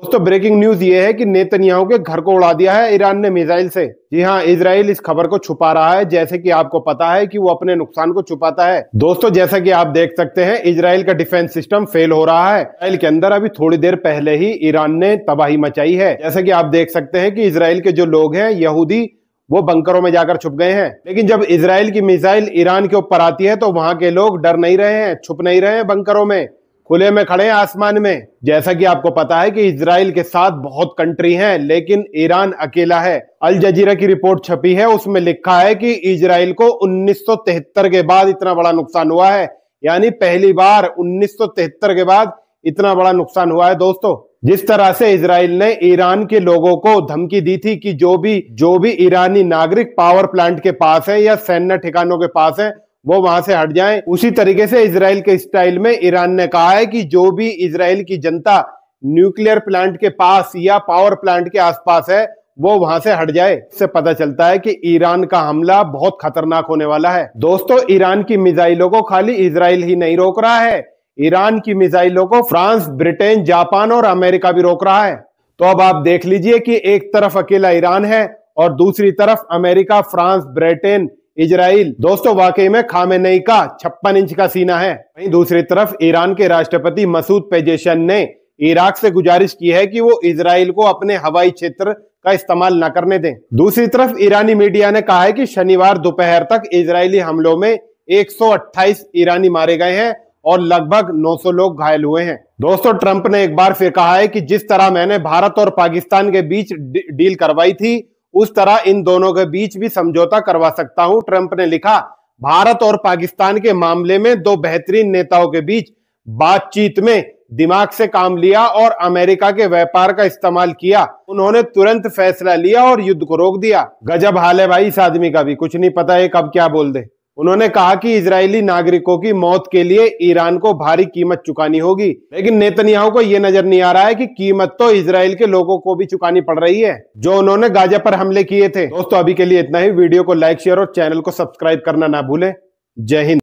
दोस्तों breaking news ये है कि नेतन्याहू के घर को उड़ा दिया है ईरान ने मिसाइल से। जी हाँ, इजराइल इस खबर को छुपा रहा है, जैसे कि आपको पता है कि वो अपने नुकसान को छुपाता है। दोस्तों जैसा कि आप देख सकते हैं, इजराइल का डिफेंस सिस्टम फेल हो रहा है। इजराइल के अंदर अभी थोड़ी देर पहले ही ईरान ने तबाही मचाई है। जैसा कि आप देख सकते हैं कि इजराइल के जो लोग हैं यहूदी, वो बंकरों में जाकर छुप गए हैं। लेकिन जब इजराइल की मिसाइल ईरान के ऊपर आती है तो वहां के लोग डर नहीं रहे हैं, छुप नहीं रहे हैं बंकरों में, खुले में खड़े हैं आसमान में। जैसा कि आपको पता है कि इजराइल के साथ बहुत कंट्री हैं, लेकिन ईरान अकेला है। अल जजीरा की रिपोर्ट छपी है, उसमें लिखा है कि इजराइल को 1973 के बाद इतना बड़ा नुकसान हुआ है। यानी पहली बार 1973 के बाद इतना बड़ा नुकसान हुआ है। दोस्तों जिस तरह से इजराइल ने ईरान के लोगों को धमकी दी थी कि जो भी ईरानी नागरिक पावर प्लांट के पास है या सैन्य ठिकानों के पास है वो वहां से हट जाएं, उसी तरीके से इजराइल के स्टाइल में ईरान ने कहा है कि जो भी इजराइल की जनता न्यूक्लियर प्लांट के पास या पावर प्लांट के आसपास है वो वहां से हट जाए। इससे पता चलता है कि ईरान का हमला बहुत खतरनाक होने वाला है। दोस्तों ईरान की मिसाइलों को खाली इजराइल ही नहीं रोक रहा है, ईरान की मिसाइलों को फ्रांस, ब्रिटेन, जापान और अमेरिका भी रोक रहा है। तो अब आप देख लीजिए कि एक तरफ अकेला ईरान है और दूसरी तरफ अमेरिका, फ्रांस, ब्रिटेन, इजराइल। दोस्तों वाकई में खामेनेई का 56 इंच का सीना है। वहीं दूसरी तरफ ईरान के राष्ट्रपति मसूद पेजेशन ने इराक से गुजारिश की है कि वो इजराइल को अपने हवाई क्षेत्र का इस्तेमाल न करने दें। दूसरी तरफ ईरानी मीडिया ने कहा है कि शनिवार दोपहर तक इजरायली हमलों में 128 ईरानी मारे गए हैं और लगभग 900 लोग घायल हुए हैं। दोस्तों ट्रंप ने एक बार फिर कहा है कि जिस तरह मैंने भारत और पाकिस्तान के बीच डील करवाई थी उस तरह इन दोनों के बीच भी समझौता करवा सकता हूं। ट्रंप ने लिखा, भारत और पाकिस्तान के मामले में दो बेहतरीन नेताओं के बीच बातचीत में दिमाग से काम लिया और अमेरिका के व्यापार का इस्तेमाल किया। उन्होंने तुरंत फैसला लिया और युद्ध को रोक दिया। गजब हाल है भाई इस आदमी का भी, कुछ नहीं पता है कब क्या बोल दे। उन्होंने कहा कि इजरायली नागरिकों की मौत के लिए ईरान को भारी कीमत चुकानी होगी, लेकिन नेतन्याहू को यह नजर नहीं आ रहा है कि कीमत तो इजराइल के लोगों को भी चुकानी पड़ रही है जो उन्होंने गाजा पर हमले किए थे। दोस्तों अभी के लिए इतना ही। वीडियो को लाइक, शेयर और चैनल को सब्सक्राइब करना ना भूलें। जय हिंद।